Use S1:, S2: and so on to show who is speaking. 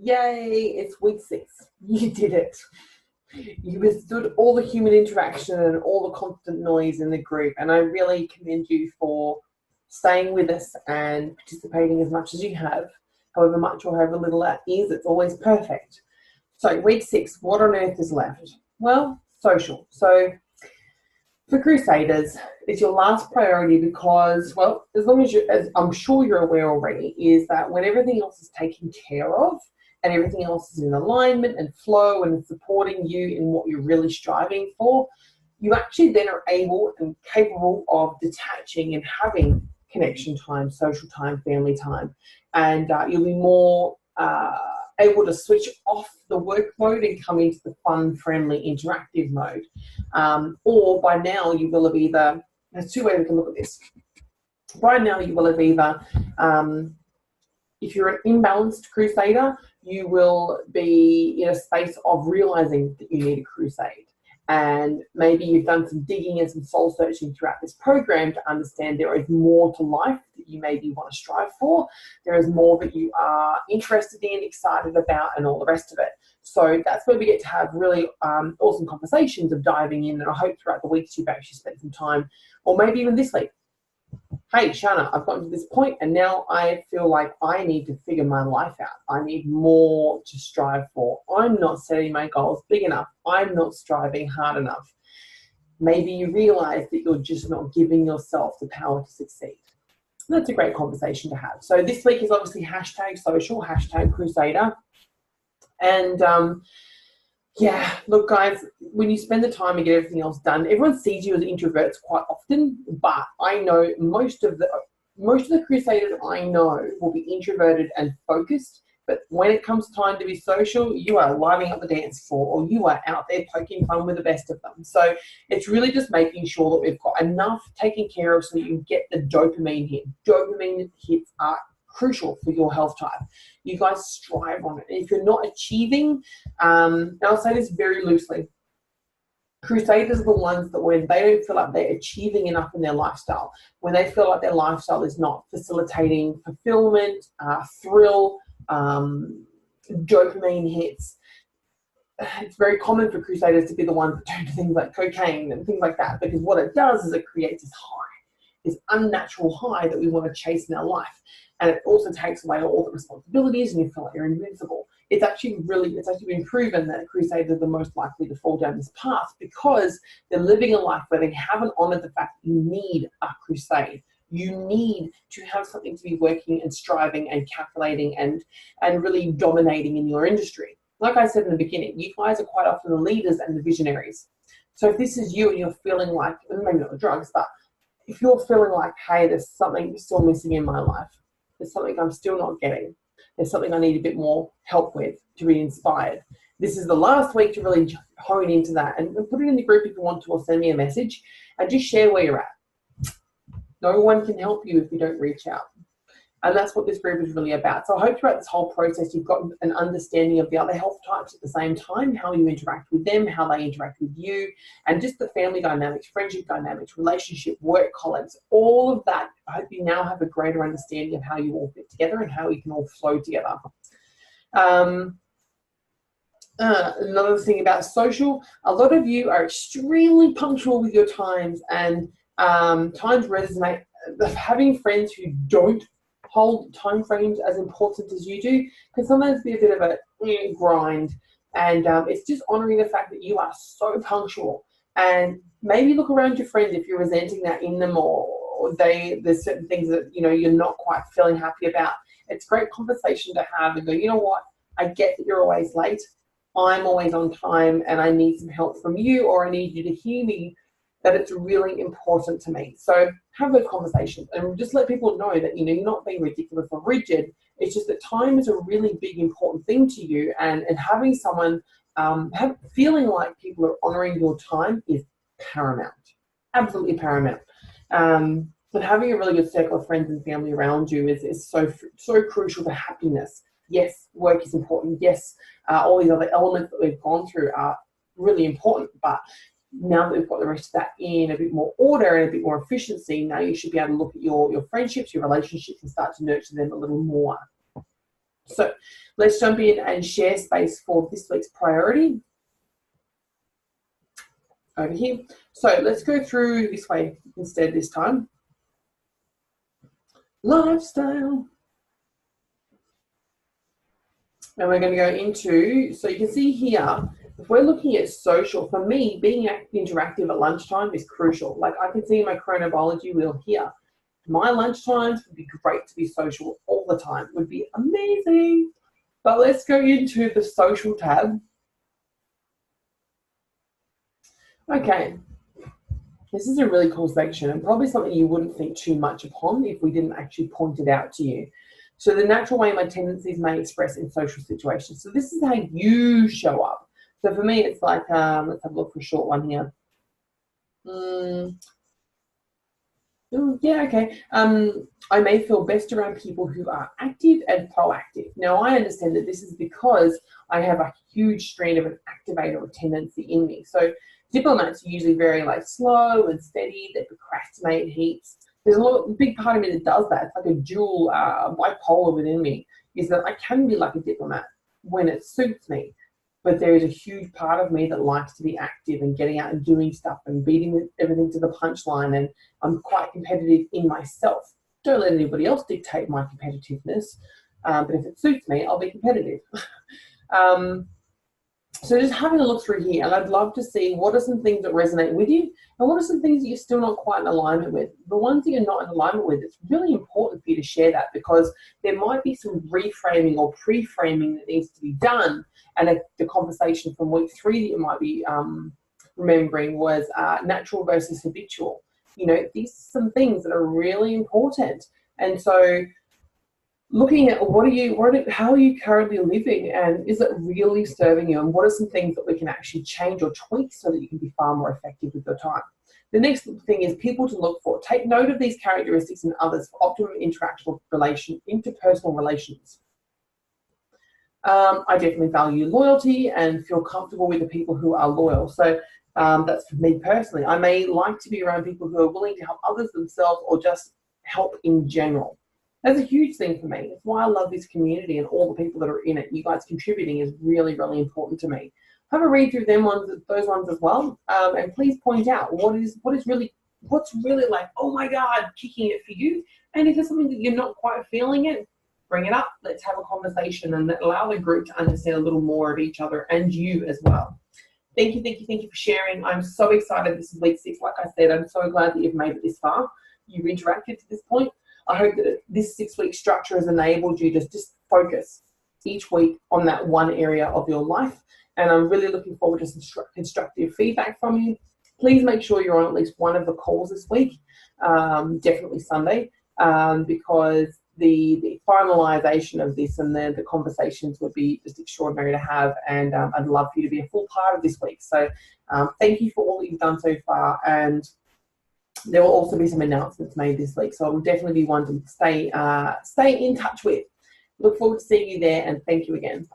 S1: Yay, it's week 6. You did it. You withstood all the human interaction and all the constant noise in the group, and I really commend you for staying with us and participating as much as you have, however much or however little that is. It's always perfect. So week 6, what on earth is left? Well, social. So for Crusaders, it's your last priority because, well, as long as as I'm sure you're aware already, is that when everything else is taken care of and everything else is in alignment and flow and supporting you in what you're really striving for, you actually then are able and capable of detaching and having connection time, social time, family time, and you'll be more able to switch off the work mode and come into the fun, friendly, interactive mode. Or by now you will have either, there's 2 ways we can look at this. By now you will have either, if you're an imbalanced Crusader, you will be in a space of realizing that you need a crusade. And maybe you've done some digging and some soul searching throughout this program to understand there is more to life that you maybe want to strive for. There is more that you are interested in, excited about, and all the rest of it. So that's where we get to have really awesome conversations of diving in. And I hope throughout the weeks you've actually spent some time, or maybe even this week. Hey, Shana, I've gotten to this point and now I feel like I need to figure my life out. I need more to strive for. I'm not setting my goals big enough. I'm not striving hard enough. Maybe you realize that you're just not giving yourself the power to succeed. That's a great conversation to have. So this week is obviously #social, #Crusader. And yeah, look guys, when you spend the time and get everything else done, everyone sees you as introverts quite often, but I know most of the Crusaders I know will be introverted and focused, but when it comes time to be social, you are lining up the dance floor or you are out there poking fun with the best of them. So it's really just making sure that we've got enough taken care of so you can get the dopamine hit. Dopamine hits are crucial for your health type. You guys strive on it. And if you're not achieving, and I'll say this very loosely, Crusaders are the ones that when they don't feel like they're achieving enough in their lifestyle, when they feel like their lifestyle is not facilitating fulfillment, thrill, dopamine hits, it's very common for Crusaders to be the ones that turn to things like cocaine and things like that, because what it does is it creates this high, this unnatural high that we want to chase in our life. And it also takes away all the responsibilities and you feel like you're invincible. It's actually been proven that Crusaders are the most likely to fall down this path because they're living a life where they haven't honored the fact that you need a crusade. You need to have something to be working and striving and calculating and really dominating in your industry. Like I said in the beginning, you guys are quite often the leaders and the visionaries. So if this is you and you're feeling like, maybe not the drugs, but if you're feeling like, hey, there's something still missing in my life, there's something I'm still not getting, there's something I need a bit more help with to be inspired, this is the last week to really hone into that and put it in the group if you want to, or send me a message and just share where you're at. No one can help you if you don't reach out. And that's what this group is really about. So I hope throughout this whole process you've got an understanding of the other health types at the same time, how you interact with them, how they interact with you, and just the family dynamics, friendship dynamics, relationship, work colleagues, all of that. I hope you now have a greater understanding of how you all fit together and how you can all flow together. Another thing about social, a lot of you are extremely punctual with your times, and times resonate. Having friends who don't hold time frames as important as you do can sometimes be a bit of a grind, and it's just honoring the fact that you are so punctual. And maybe look around your friends if you're resenting that in them, or there's certain things that you're not quite feeling happy about. It's a great conversation to have and go, you know what, I get that you're always late, I'm always on time, and I need some help from you, or I need you to hear me that it's really important to me. So have those conversations and just let people know that you're not being ridiculous or rigid. It's just that time is a really big important thing to you, and having someone feeling like people are honoring your time is paramount, absolutely paramount. But having a really good circle of friends and family around you is so crucial to happiness. Yes, work is important. Yes, all these other elements that we've gone through are really important, but now that we've got the rest of that in a bit more order and a bit more efficiency, now you should be able to look at your friendships, your relationships, and start to nurture them a little more. So let's jump in and share space for this week's priority over here. So let's go through this way instead this time. Lifestyle. And we're going to go into, so you can see here, if we're looking at social, for me, being interactive at lunchtime is crucial. Like I can see in my chronobiology wheel here, my lunchtimes would be great to be social all the time, would be amazing. But let's go into the social tab. Okay, this is a really cool section and probably something you wouldn't think too much upon if we didn't actually point it out to you. So the natural way my tendencies may express in social situations. So this is how you show up. So for me, it's like, let's have a look for a short one here. Yeah, okay. I may feel best around people who are active and proactive. Now, I understand that this is because I have a huge strain of an activator or tendency in me. So diplomats are usually very like slow and steady. They procrastinate heaps. There's a big part of me that does that. It's like a dual bipolar within me, is that I can be like a diplomat when it suits me. But there is a huge part of me that likes to be active and getting out and doing stuff and beating everything to the punchline. And I'm quite competitive in myself. Don't let anybody else dictate my competitiveness. But if it suits me, I'll be competitive. So just having a look through here, and I'd love to see what are some things that resonate with you and what are some things that you're still not quite in alignment with. The ones that you're not in alignment with, it's really important for you to share that because there might be some reframing or pre-framing that needs to be done. And the conversation from week 3 that you might be remembering was natural versus habitual. You know, these are some things that are really important. And so looking at how are you currently living and is it really serving you, and what are some things that we can actually change or tweak so that you can be far more effective with your time. The next thing is people to look for. Take note of these characteristics in others for optimum interpersonal relations. I definitely value loyalty and feel comfortable with the people who are loyal. So that's for me personally. I may like to be around people who are willing to help others themselves or just help in general. That's a huge thing for me. It's why I love this community and all the people that are in it. You guys contributing is really, really important to me. Have a read through those ones as well, and please point out what's really like, oh my God, kicking it for you. And if there's something that you're not quite feeling it, bring it up. Let's have a conversation and allow the group to understand a little more of each other and you as well. Thank you for sharing. I'm so excited. This is week 6. Like I said, I'm so glad that you've made it this far. You've interacted to this point. I hope that this 6-week structure has enabled you to just focus each week on that one area of your life. And I'm really looking forward to some constructive feedback from you. Please make sure you're on at least one of the calls this week, definitely Sunday, because the finalization of this and the conversations would be just extraordinary to have. And I'd love for you to be a full part of this week. So thank you for all that you've done so far. And there will also be some announcements made this week, so I will definitely be one to stay in touch with. Look forward to seeing you there, and thank you again.